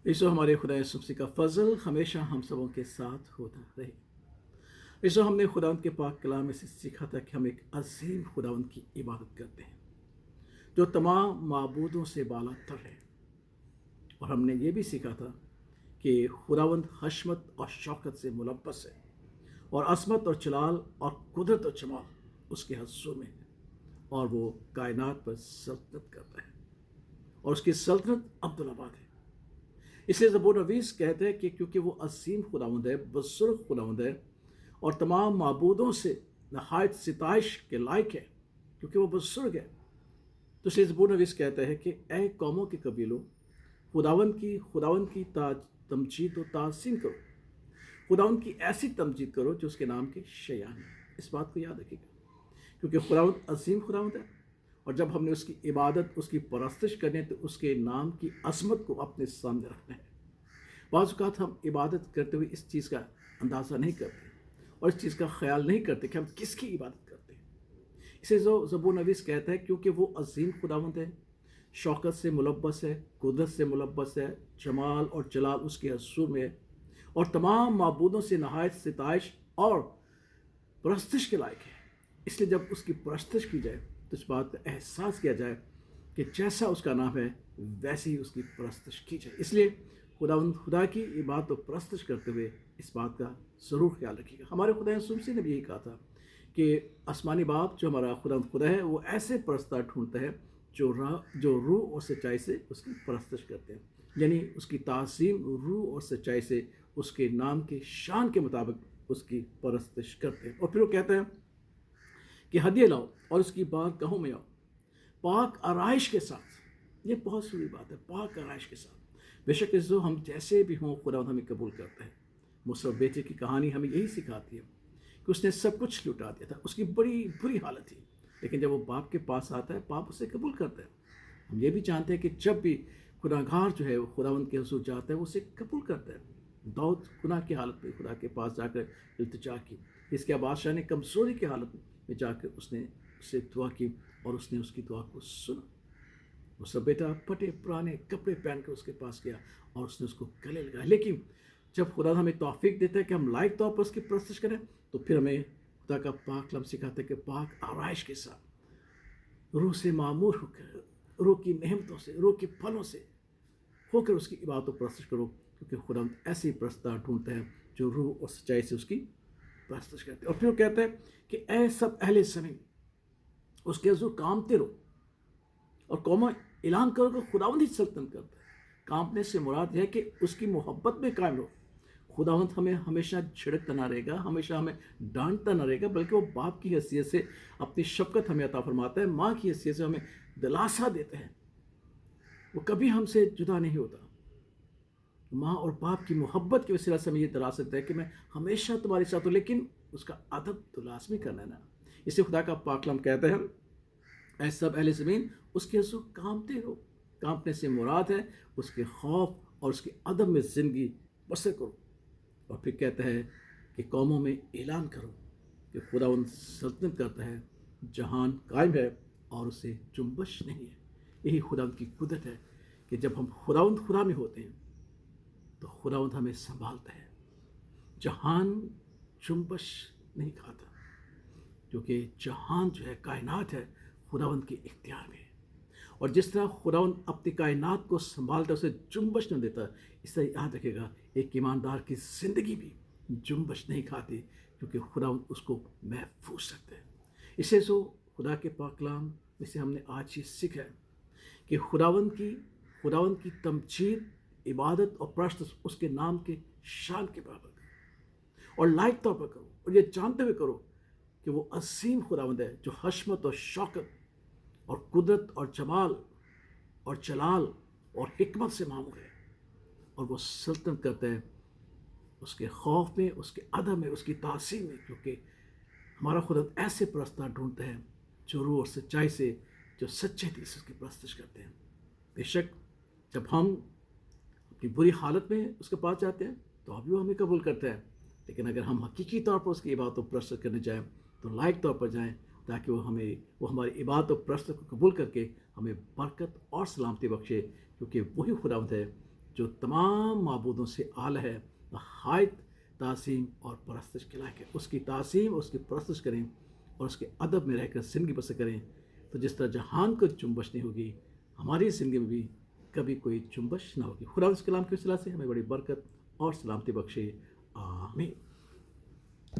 ईसो हमारे खुदा यीशु मसीह का फजल हमेशा हम सबों के साथ होता रहे। ईसो हमने खुदावंद के पाक कलाम में से सीखा था कि हम एक अजीम खुदावंद की इबादत करते हैं जो तमाम माबूदों से बाला तर है। और हमने ये भी सीखा था कि खुदावंद हशमत और शौकत से मुलब्बस है और असमत और जलाल और कुदरत और जमाल उसके हस्सों में है और वो कायनात पर सल्तनत करता है और उसकी सल्तनत अब्दुल-आबाद है। इसलिए ज़बूर नवीस कहते हैं कि क्योंकि वो असीम खुदावंद है, बुज़ुर्ग खुदावंद है और तमाम माबूदों से नहायत सिताइश के लायक है, क्योंकि वो बुज़ुर्ग है। तो इसलिए ज़बूर नवीस कहते हैं कि ए कौमों के कबीलों, खुदावंद की तमजीद और ताज़ीम करो। खुदावंद की ऐसी तमजीद करो जो उसके नाम के शयान है। इस बात को याद रखिएगा, क्योंकि खुदावंद असीम खुदावंद है और जब हमने उसकी इबादत, उसकी परस्तिश करनी है तो उसके नाम की अज़मत को अपने सामने रखना है। बाज़ औक़ात हम इबादत करते हुए इस चीज़ का अंदाज़ा नहीं करते और इस चीज़ का ख्याल नहीं करते कि हम किसकी इबादत करते हैं। इसे जो ज़बूर नवीस कहता है, क्योंकि वो अजीम खुदावंद है, शौकत से मुलब्बस है, कुदरत से मुलब्बस है, जमाल और जलाल उसके हसूर में है और तमाम माबूदों से नहायत सिताइश और परस्तिश के लायक है। इसलिए जब उसकी परस्तिश की जाए तो इस बात का एहसास किया जाए कि जैसा उसका नाम है वैसे ही उसकी परस्तिश की जाए। इसलिए खुदा की इबादत और परस्तिश करते हुए इस बात का ज़रूर ख्याल रखिएगा। हमारे खुदा यीशु मसीह ने भी यही कहा था कि आसमानी बाप जो हमारा खुदा है वो ऐसे परस्तार ढूंढता है जो रूह और सच्चाई से उसकी परस्तिश करते हैं, यानी उसकी ताज़ीम रूह और सच्चाई से उसके नाम के शान के मुताबिक उसकी परस्तिश करते हैं। और फिर वो कहते हैं कि हदिया लाओ और उसकी बारगाहों में आओ पाक आराइश के साथ। ये बहुत सुनी बात है, पाक आराइश के साथ। बेशक इस हम जैसे भी हों खुदा हमें कबूल करता है। मुसरफ बेटे की कहानी हमें यही सिखाती है कि उसने सब कुछ लुटा दिया था, उसकी बड़ी बुरी हालत थी, लेकिन जब वो बाप के पास आता है बाप उसे कबूल करता है। हम ये भी जानते हैं कि जब भी गुनाहगार जो है वो खुदावंद के हुजूर जाता है वो उसे कबूल करता है। दाऊद गुनाह की हालत में खुदा के पास जाकर इल्तिजा की, इसके बादशाह ने कमज़ोरी की हालत में जाकर उसने उससे दुआ की और उसने उसकी दुआ को सुना। वो सब बेटा फटे पुराने कपड़े पहन कर उसके पास गया और उसने उसको गले लगाया। लेकिन जब खुदा हमें तौफीक देता है कि हम लायक तौर पर उसकी परस्तिश करें तो फिर हमें खुदा का पाक कलाम सिखाता है कि पाक आराइश के साथ रूह से मामूर होकर, रूह की नेमतों से, रूह के फलों से होकर उसकी इबादत और परस्तिश करो, क्योंकि खुदा ऐसे परस्तार ढूंढता है जो रूह और सच्चाई से उसकी परस्तिश करते हैं। और फिर वो कहते हैं कि ऐ सब अहले ज़मीन उसके हुजूर कामते रहो और कौमों ऐलान करो कि खुदावंद ही सल्तनत करता है। कांपने से मुराद है कि उसकी मोहब्बत में कायम रहो। खुदावंद हमें हमेशा झिड़कता ना रहेगा, हमेशा हमें डांटता ना रहेगा, बल्कि वो बाप की हैसियत से अपनी शफकत हमें अता फरमाता है, माँ की हैसियत से हमें दिलासा देता है। वो कभी हमसे जुदा नहीं होता। माँ और बाप की मोहब्बत की वसीला से हमें ये दिलासा देता है कि मैं हमेशा तुम्हारे साथ हूँ, लेकिन उसका अदब तो लाजमी करना है ना। इसे खुदा का पाक कलाम कहते हैं, ऐ सब अहले ज़मीन उसके हुजूर कांपते रहो। कांपने से मुराद है उसके खौफ और उसके अदब में ज़िंदगी बसर करो। और फिर कहता है कि कौमों में ऐलान करो कि खुदावंद सल्तनत करता है, जहान कायम है और उसे जुम्बश नहीं है। यही खुदावंद की कुदरत है कि जब हम खुदा में होते हैं तो खुदावंद हमें संभालता है। जहान जुम्बश नहीं खाता, क्योंकि जहान जो है, कायनात है, खुदावंद के इख्तियार में है। और जिस तरह खुदावंद अपनी कायनात को संभालता, उसे जुम्बश नहीं देता, इस तरह याद रखेगा एक ईमानदार की ज़िंदगी भी जुम्बश नहीं खाती, क्योंकि खुदावंद उसको महफूज रखता है। इसे जो खुदा के पाक कलाम में से हमने आज ये सीखा है कि खुदावंद की तमजीद, इबादत और परस्तिश उसके नाम के शान के बराबर करो और लायक तौर पर करो, और ये जानते हुए करो कि वो असीम खुदावंद है जो हशमत और शौकत और कुदरत और जमाल और जलाल और हिकमत से मामूर है और वो सल्तनत करता है उसके खौफ में, उसके अदब में, उसकी तासीम में, क्योंकि हमारा खुदा ऐसे परस्तार ढूंढता है जो रूह और सच्चाई से, जो सच्चे दिल से उसकी परस्तिश करते हैं। बेशक जब हम अपनी बुरी हालत में उसके पास जाते हैं तो अभी वो हमें कबूल करता है, लेकिन अगर हम हकीकी तौर पर उसकी इबादत और परस्तिश करने जाएँ तो लायक तौर पर जाएँ, ताकि वो हमारी इबादत और परस्तिश को कबूल करके हमें बरकत और सलामती बख्शे, क्योंकि वही खुदावंद है جو تمام معبودوں سے اعلیٰ ہے، نہایت تعظیم اور پرستش کے لائق ہے. اس کی تعظیم، اس کی پرستش کریں اور اس کے ادب میں رہ کر زندگی بسر کریں، تو جس طرح جہان کو چنبش نہیں ہوگی، ہماری زندگی میں بھی کبھی کوئی چنبش نہ ہوگی. خدا اس کلام کے وسیلہ سے ہمیں بڑی برکت اور سلامتی بخشے. آمین.